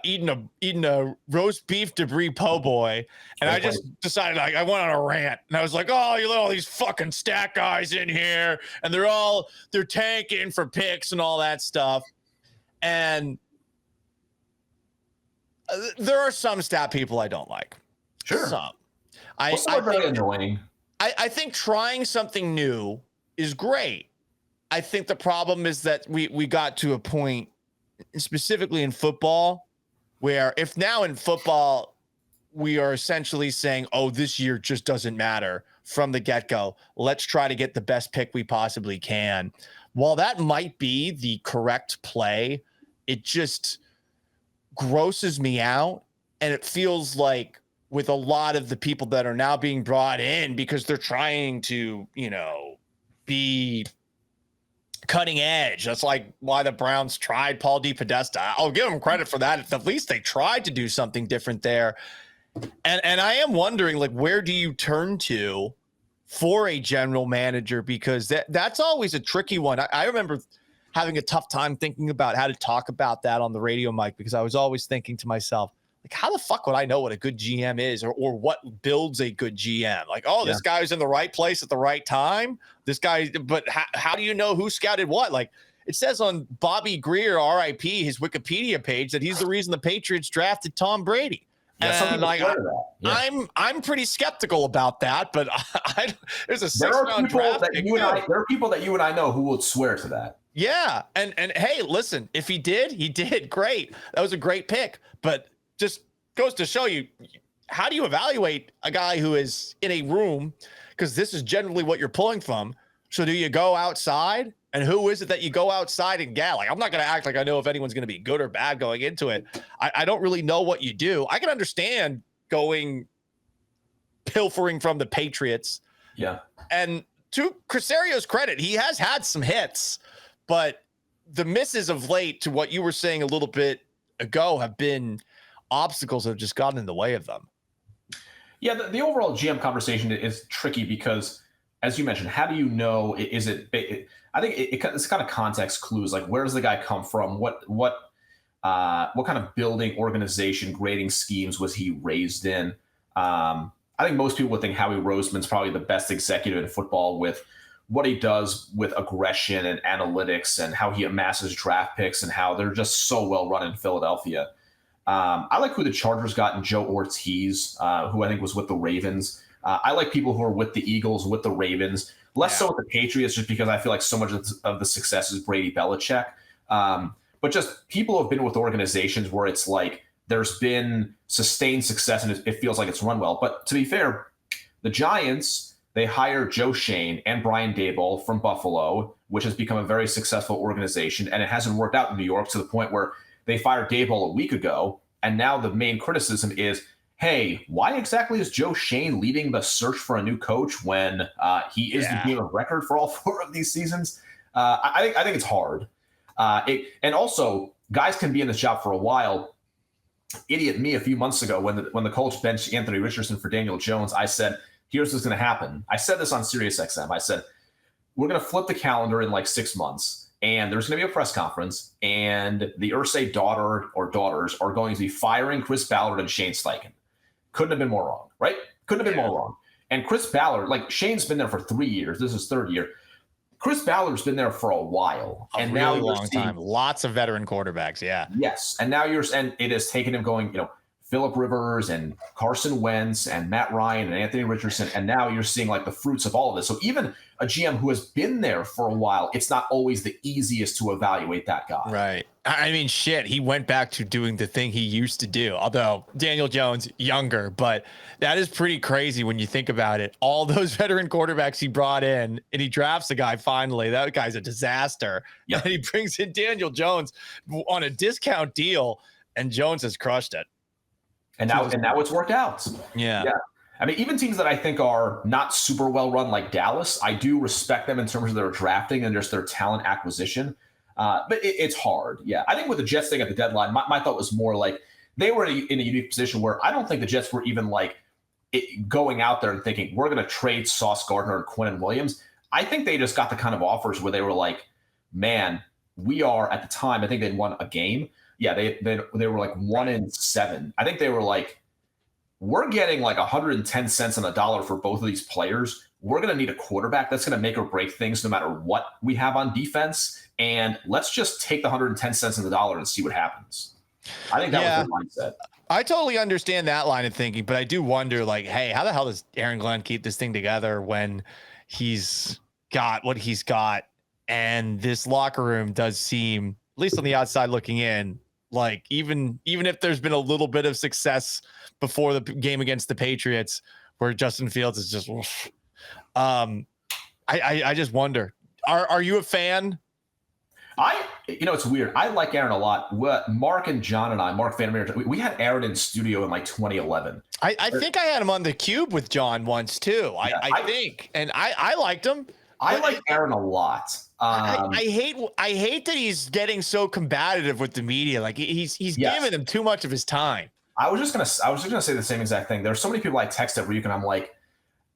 eating a roast beef debris po' boy, and I just decided I went on a rant, and I was like, oh, you let all these fucking stat guys in here, and they're tanking for picks and all that stuff, and there are some stat people I don't like. Sure. Some. Some are very annoying. I think trying something new is great. I think the problem is that we got to a point, specifically in football, where if now in football we are essentially saying, oh, this year just doesn't matter from the get-go. Let's try to get the best pick we possibly can. While that might be the correct play, it just grosses me out. And it feels like with a lot of the people that are now being brought in because they're trying to, be cutting edge. That's like why the Browns tried Paul DePodesta. I'll give them credit for that. At least they tried to do something different there. And I am wondering, like, where do you turn to for a general manager, because that's always a tricky one. I remember having a tough time thinking about how to talk about that on the radio mic, because I was always thinking to myself, like, how the fuck would I know what a good GM is, or what builds a good GM? Like, this guy was in the right place at the right time. This guy, but how do you know who scouted what? Like, it says on Bobby Greer, RIP, his Wikipedia page, that he's the reason the Patriots drafted Tom Brady. Yeah, and like, I'm pretty skeptical about that, but there's a 6-round draft. There are people that you and I know who would swear to that. Yeah, and hey, listen, if he did great. That was a great pick, but just goes to show you, how do you evaluate a guy who is in a room? Because this is generally what you're pulling from. So do you go outside? And who is it that you go outside and get? Like, I'm not going to act like I know if anyone's going to be good or bad going into it. I don't really know what you do. I can understand pilfering from the Patriots. Yeah. And to Cressario's credit, he has had some hits, but the misses of late, to what you were saying a little bit ago, have been obstacles that have just gotten in the way of them. Yeah, the overall GM conversation is tricky because, as you mentioned, how do you know? I think it's kind of context clues. Like, where does the guy come from? What kind of building, organization, grading schemes was he raised in? I think most people would think Howie Roseman's probably the best executive in football, with what he does with aggression and analytics, and how he amasses draft picks, and how they're just so well run in Philadelphia. I like who the Chargers got in Joe Ortiz, who I think was with the Ravens. I like people who are with the Eagles, with the Ravens, less so with the Patriots, just because I feel like so much of the success is Brady Belichick. But just people who have been with organizations where it's like there's been sustained success and it feels like it's run well. But to be fair, the Giants, they hired Joe Schoen and Brian Daboll from Buffalo, which has become a very successful organization. And it hasn't worked out in New York, to the point where they fired Daboll a week ago. And now the main criticism is, hey, why exactly is Joe Schoen leading the search for a new coach when he is the GM of record for all 4 of these seasons? I think it's hard. And also, guys can be in this job for a while. Idiot me, a few months ago, when the Colts benched Anthony Richardson for Daniel Jones, I said, here's what's going to happen. I said this on SiriusXM. I said, we're going to flip the calendar in like 6 months, and there's going to be a press conference, and the Irsay daughter or daughters are going to be firing Chris Ballard and Shane Steichen. Couldn't have been more wrong, right? Couldn't have been more wrong. And Chris Ballard, like, Shane's been there for 3 years. This is 3rd year. Chris Ballard's been there for a while, and now long time. Lots of veteran quarterbacks, Yes, and now and it has taken him going, Phillip Rivers and Carson Wentz and Matt Ryan and Anthony Richardson, and now you're seeing like the fruits of all of this. So even a GM who has been there for a while, it's not always the easiest to evaluate that guy. Right. I mean, shit, he went back to doing the thing he used to do, although Daniel Jones younger, but that is pretty crazy when you think about it. All those veteran quarterbacks he brought in, and he drafts a guy finally. That guy's a disaster. Yep. And he brings in Daniel Jones on a discount deal, and Jones has crushed it. And now it's worked out. Yeah. I mean, even teams that I think are not super well run, like Dallas, I do respect them in terms of their drafting and just their talent acquisition. But it's hard. Yeah. I think with the Jets thing at the deadline, my thought was more like they were in a unique position where I don't think the Jets were even like going out there and thinking, we're going to trade Sauce Gardner and Quinnen Williams. I think they just got the kind of offers where they were like, man, we are, at the time, I think they'd won a game. Yeah, they were like 1-7. I think they were like, we're getting like 110 cents on the dollar for both of these players. We're going to need a quarterback that's going to make or break things no matter what we have on defense. And let's just take the 110 cents on the dollar and see what happens. I think that was their mindset. I totally understand that line of thinking, but I do wonder, like, hey, how the hell does Aaron Glenn keep this thing together when he's got what he's got? And this locker room does seem, at least on the outside looking in, like even if there's been a little bit of success before the game against the Patriots, where Justin Fields is just, I just wonder, are you a fan? It's weird. I like Aaron a lot. Mark and John and I, Mark Vandermeer, we had Aaron in studio in like 2011. I think I had him on the Cube with John once too. I think, and I liked him. I like Aaron a lot. I hate that he's getting so combative with the media. Like he's giving them too much of his time. I was just gonna say the same exact thing. There's so many people I text every week, and I'm like,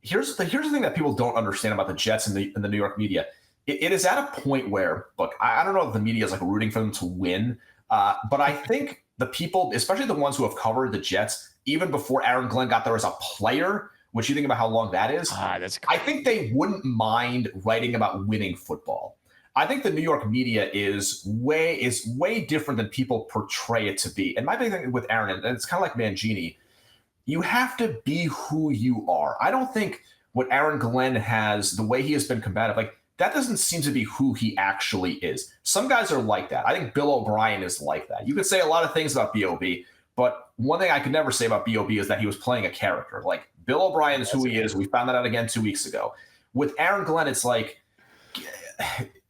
here's the thing that people don't understand about the Jets and the New York media. It is at a point where, look, I don't know if the media is like rooting for them to win, but I think the people, especially the ones who have covered the Jets, even before Aaron Glenn got there as a player, which you think about how long that is, I think they wouldn't mind writing about winning football. I think the New York media is way different than people portray it to be. And my big thing with Aaron, and it's kind of like Mangini, you have to be who you are. I don't think what Aaron Glenn has, the way he has been combative, like that doesn't seem to be who he actually is. Some guys are like that. I think Bill O'Brien is like that. You could say a lot of things about B.O.B., but one thing I could never say about B.O.B. is that he was playing a character. Like Bill O'Brien is who he is. We found that out again 2 weeks ago. With Aaron Glenn, it's like,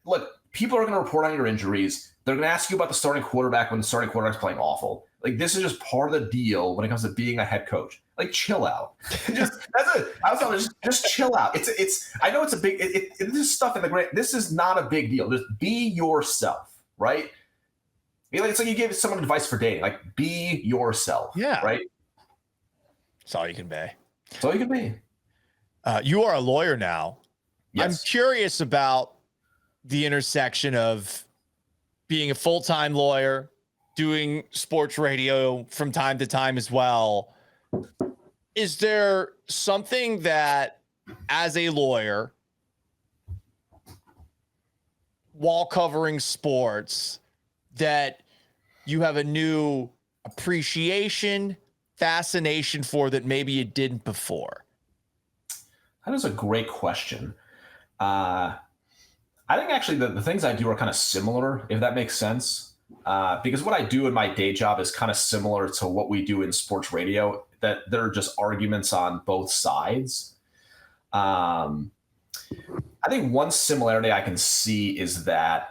look, people are going to report on your injuries. They're going to ask you about the starting quarterback when the starting quarterback's playing awful. Like, this is just part of the deal when it comes to being a head coach. Like, chill out. Just chill out. It's. I know it's a big. This is stuff in the great. This is not a big deal. Just be yourself, right? It's like you give someone advice for dating. Like, be yourself. Yeah. Right. That's all you can be. That's all you can be. You are a lawyer now. Yes. I'm curious about the intersection of being a full-time lawyer, doing sports radio from time to time as well. Is there something that, as a lawyer, while covering sports, that you have a new appreciation, fascination for that maybe you didn't before? That is a great question. I think actually the things I do are kind of similar, if that makes sense. Because what I do in my day job is kind of similar to what we do in sports radio, that there are just arguments on both sides. I think one similarity I can see is that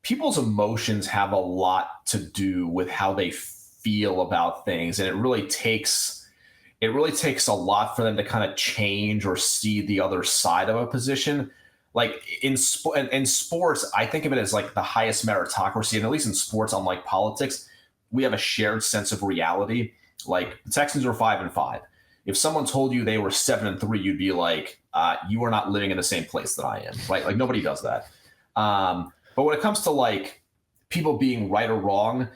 people's emotions have a lot to do with how they feel about things. And it really takes a lot for them to kind of change or see the other side of a position. Like in sports, I think of it as like the highest meritocracy. And at least in sports, unlike politics, we have a shared sense of reality. Like the Texans were 5-5. If someone told you they were 7-3, you'd be like, you are not living in the same place that I am, right? Like nobody does that. But when it comes to like people being right or wrong,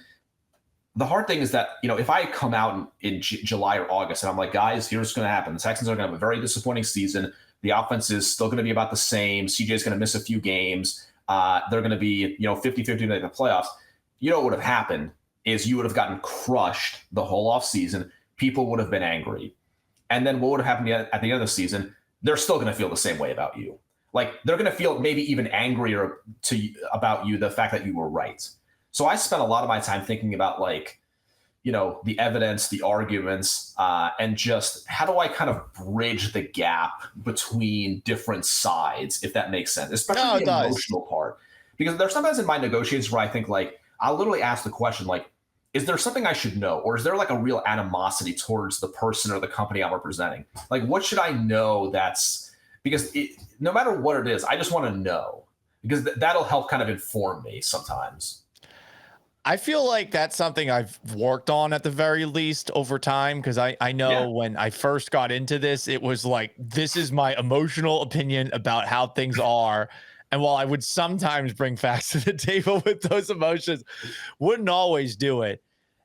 the hard thing is that, if I come out in July or August and I'm like, guys, here's what's going to happen. The Texans are going to have a very disappointing season. The offense is still going to be about the same. CJ's going to miss a few games. They're going to be, 50-50 in the playoffs. What would have happened is you would have gotten crushed the whole offseason. People would have been angry. And then what would have happened at the end of the season? They're still going to feel the same way about you. Like they're going to feel maybe even angrier about you, the fact that you were right. So I spent a lot of my time thinking about the evidence, the arguments, and just how do I kind of bridge the gap between different sides, if that makes sense, especially the emotional part. Because there's sometimes in my negotiations where I think I'll literally ask the question, is there something I should know? Or is there a real animosity towards the person or the company I'm representing? Like, what should I know because no matter what it is, I just want to know because that'll help kind of inform me sometimes. I feel like that's something I've worked on at the very least over time, because I know when I first got into this, it was like, this is my emotional opinion about how things are. And while I would sometimes bring facts to the table with those emotions, wouldn't always do it.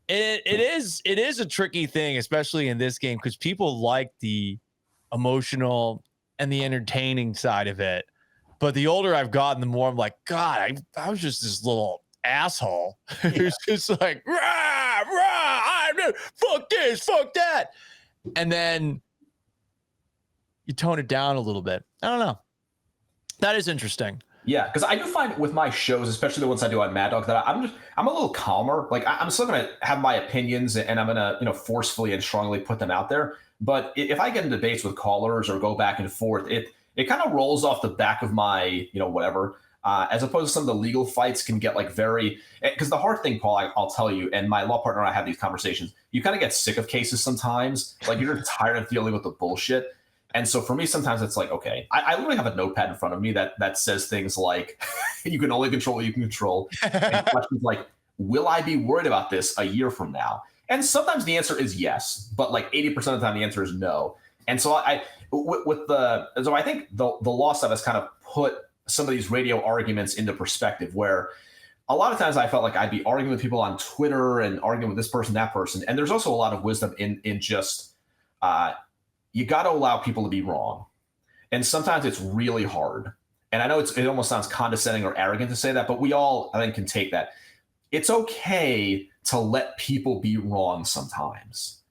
It is a tricky thing, especially in this game, because people like the emotional and the entertaining side of it. But the older I've gotten, the more I'm like, God, I was just this little asshole who's just like, rah, rah, fuck this, fuck that. And then you tone it down a little bit. I don't know. That is interesting. Yeah, because I do find with my shows, especially the ones I do on Mad Dog, that I'm a little calmer. Like I'm still going to have my opinions and I'm going to, forcefully and strongly put them out there. But if I get in debates with callers or go back and forth, it kind of rolls off the back of my, whatever. As opposed to some of the legal fights can get very, because the hard thing, Paul, I'll tell you, and my law partner and I have these conversations, you kind of get sick of cases sometimes. Like you're tired of dealing with the bullshit. And so for me, sometimes it's like, okay, I literally have a notepad in front of me that says things like, you can only control what you can control. And questions like, will I be worried about this a year from now? And sometimes the answer is yes, but 80% of the time the answer is no. And so I think the loss of us kind of put some of these radio arguments into perspective, where a lot of times I felt like I'd be arguing with people on Twitter and arguing with this person, that person. And there's also a lot of wisdom in just you got to allow people to be wrong. And sometimes it's really hard. And I know it almost sounds condescending or arrogant to say that, but we all, I think, can take that. It's okay to let people be wrong sometimes.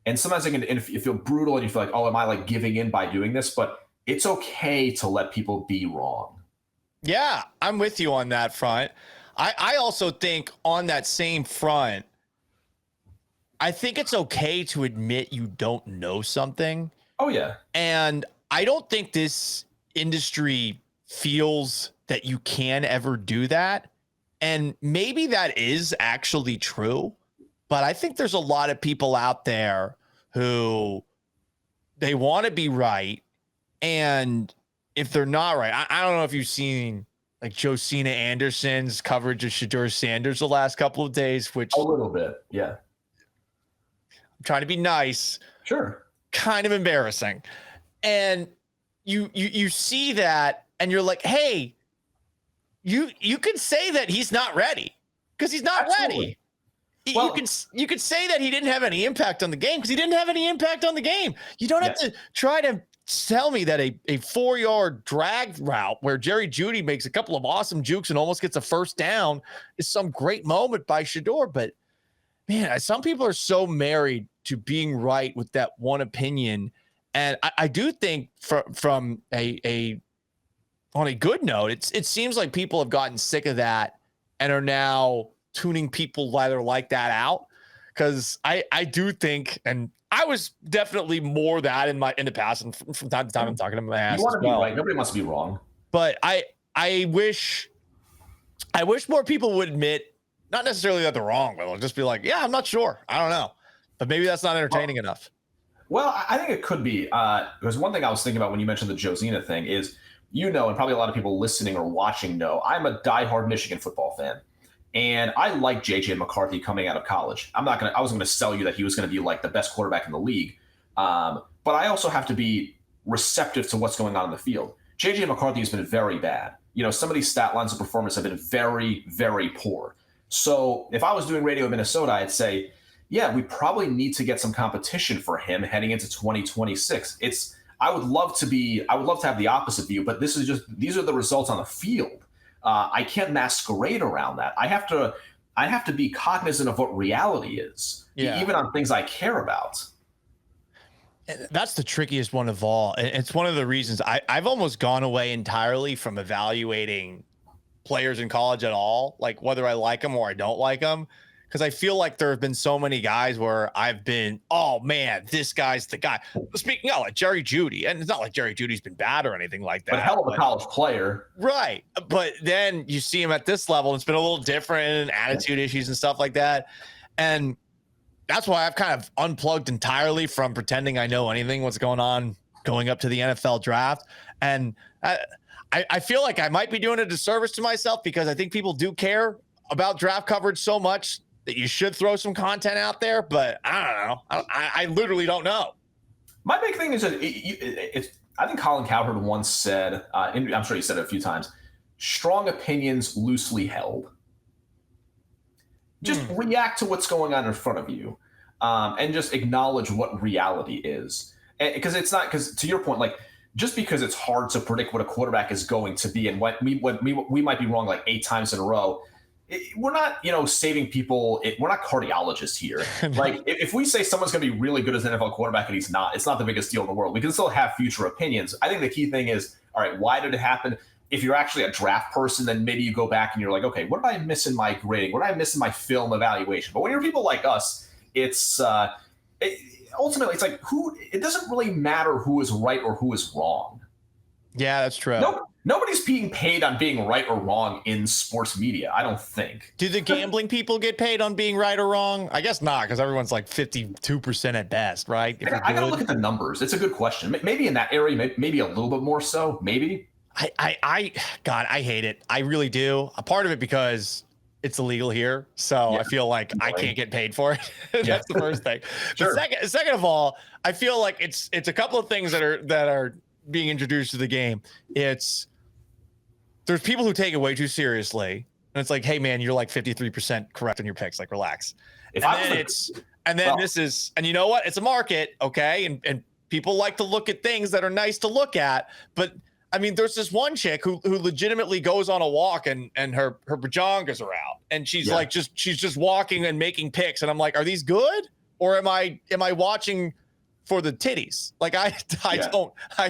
And sometimes you feel brutal and you feel like, oh, am I like giving in by doing this? But it's okay to let people be wrong. Yeah, I'm with you on that front. I also think on that same front, I think it's okay to admit you don't know something. Oh, yeah. And I don't think this industry feels that you can ever do that. And maybe that is actually true. But I think there's a lot of people out there who they want to be right. And if they're not right, I don't know if you've seen like Josina Anderson's coverage of Shedeur Sanders the last couple of days, which a little bit. Yeah. I'm trying to be nice. Sure. Kind of embarrassing. And you see that and you're like, hey, you could say that he's not ready because he's not ready. Well, you could say that he didn't have any impact on the game because he didn't have any impact on the game. You don't have to try to tell me that a 4-yard drag route where Jerry Jeudy makes a couple of awesome jukes and almost gets a first down is some great moment by Shedeur. But man, some people are so married to being right with that one opinion. And I do think from a on a good note, it seems like people have gotten sick of that and are now tuning people either like that out. Because I do think, and I was definitely more that in the past, and from time to time I'm talking to my ass. You want to be right. Nobody wants to be wrong. But I wish more people would admit, not necessarily that they're wrong, but they'll just be like, yeah, I'm not sure. I don't know. But maybe that's not entertaining enough. Well, I think it could be. Because one thing I was thinking about when you mentioned the Josina thing is, and probably a lot of people listening or watching know, I'm a diehard Michigan football fan. And I like JJ McCarthy coming out of college. I wasn't going to sell you that he was going to be like the best quarterback in the league. But I also have to be receptive to what's going on in the field. JJ McCarthy has been very bad. Some of these stat lines of performance have been very, very poor. So if I was doing radio in Minnesota, I'd say, yeah, we probably need to get some competition for him heading into 2026. I would love to have the opposite view, but these are the results on the field. I can't masquerade around that. I have to be cognizant of what reality is, even on things I care about. That's the trickiest one of all. And it's one of the reasons I've almost gone away entirely from evaluating players in college at all, like whether I like them or I don't like them. Because I feel like there have been so many guys where I've been, oh man, this guy's the guy. Speaking of like Jerry Jeudy, and it's not like Jerry Jeudy's been bad or anything like that. But hell of a college player. Right. But then you see him at this level, and it's been a little different, and attitude issues and stuff like that. And that's why I've kind of unplugged entirely from pretending I know anything what's going on going up to the NFL draft. And I feel like I might be doing a disservice to myself because I think people do care about draft coverage so much that you should throw some content out there, but I don't know. I literally don't know. My big thing is that I think Colin Cowherd once said, and I'm sure he said it a few times, strong opinions loosely held. Just react to what's going on in front of you, and just acknowledge what reality is. Because to your point, like just because it's hard to predict what a quarterback is going to be, and what we might be wrong like 8 times in a row. We're not, saving people. We're not cardiologists here. Like, if we say someone's going to be really good as an NFL quarterback and he's not, it's not the biggest deal in the world. We can still have future opinions. I think the key thing is, all right, why did it happen? If you're actually a draft person, then maybe you go back and you're like, okay, what did I miss in my grading? What did I miss in my film evaluation? But when you're people like us, it's ultimately, it's like it doesn't really matter who is right or who is wrong. Yeah, that's true. Nobody's being paid on being right or wrong in sports media, I don't think. Do the gambling people get paid on being right or wrong? I guess not, because everyone's like 52% at best, right? I got to look at the numbers. It's a good question. Maybe in that area, maybe a little bit more so, maybe. God, I hate it. I really do. A part of it because it's illegal here, so I feel like I can't get paid for it. That's the first thing. Sure. Second of all, I feel like it's a couple of things that are being introduced to the game. There's people who take it way too seriously, and it's like, hey man, you're like 53% correct in your picks, like relax. And you know what? It's a market, okay, and people like to look at things that are nice to look at, but I mean, there's this one chick who legitimately goes on a walk and her pajangas are out, and she's like she's just walking and making picks, and I'm like, are these good, or am I watching for the titties? Like I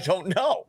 don't know.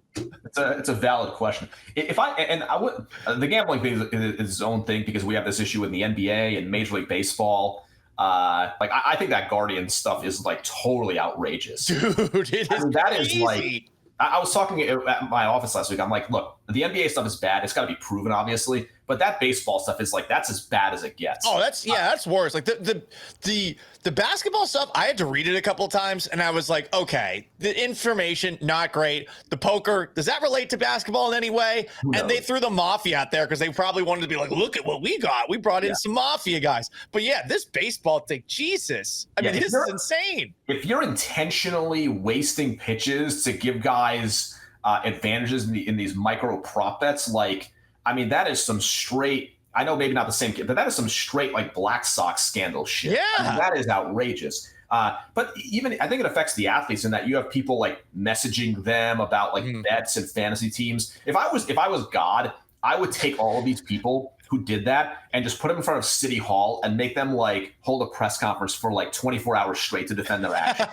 It's a valid question. The gambling thing is its own thing because we have this issue with the NBA and Major League Baseball. I think that Guardian stuff is like totally outrageous, dude. That is like. I was talking at my office last week. I'm like, look, the NBA stuff is bad. It's got to be proven, obviously. But that baseball stuff is like, that's as bad as it gets. Oh, that's worse. Like the basketball stuff, I had to read it a couple of times, and I was like, okay, the information, not great. The poker, does that relate to basketball in any way? And they threw the mafia out there because they probably wanted to be like, look at what we got. We brought in some mafia guys. But yeah, this baseball thing, Jesus. I mean, this is insane. If you're intentionally wasting pitches to give guys advantages in these micro prop bets, like, I mean, that is some straight, I know maybe not the same kid, but that is some straight like Black Sox scandal shit. Yeah. I mean, that is outrageous. But even I think it affects the athletes in that you have people like messaging them about like bets and fantasy teams. If I was God, I would take all of these people who did that and just put them in front of City Hall and make them like hold a press conference for like 24 hours straight to defend their action.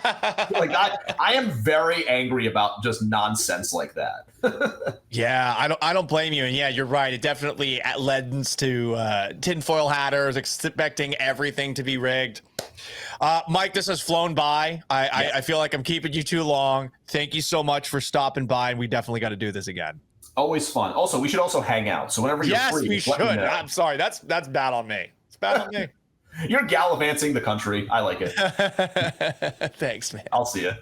Like I am very angry about just nonsense like that. Yeah, I don't blame you. And yeah, you're right. It definitely lends to tinfoil hatters expecting everything to be rigged. Mike, this has flown by. I feel like I'm keeping you too long. Thank you so much for stopping by, and we definitely got to do this again. Always fun. Also, we should also hang out. So whenever you're free, we should. I'm sorry. That's bad on me. It's bad on me. You're gallivanting the country. I like it. Thanks, man. I'll see you.